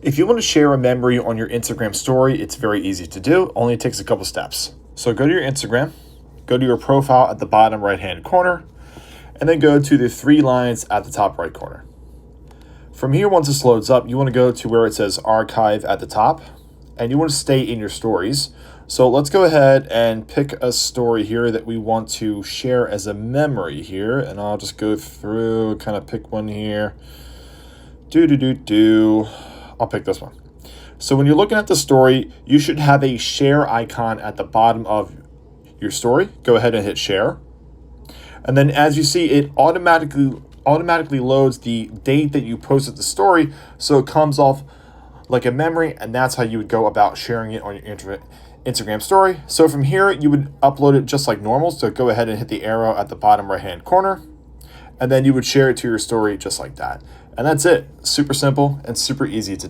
If you want to share a memory on your Instagram story, it's very easy to do. Only takes a couple steps. So go to your Instagram, go to your profile at the bottom right-hand corner, and then go to the 3 lines at the top right corner. From here, once this loads up, you want to go to where it says archive at the top, and you want to stay in your stories. So let's go ahead and pick a story here that we want to share as a memory here, and I'll just go through, kind of pick one here. I'll pick this one. So when you're looking at the story, you should have a share icon at the bottom of your story. Go ahead and hit share. And then as you see, it automatically loads the date that you posted the story, so it comes off like a memory, and that's how you would go about sharing it on your Instagram story. So from here, you would upload it just like normal. So go ahead and hit the arrow at the bottom right-hand corner, and then you would share it to your story just like that. And that's it. Super simple and super easy to do.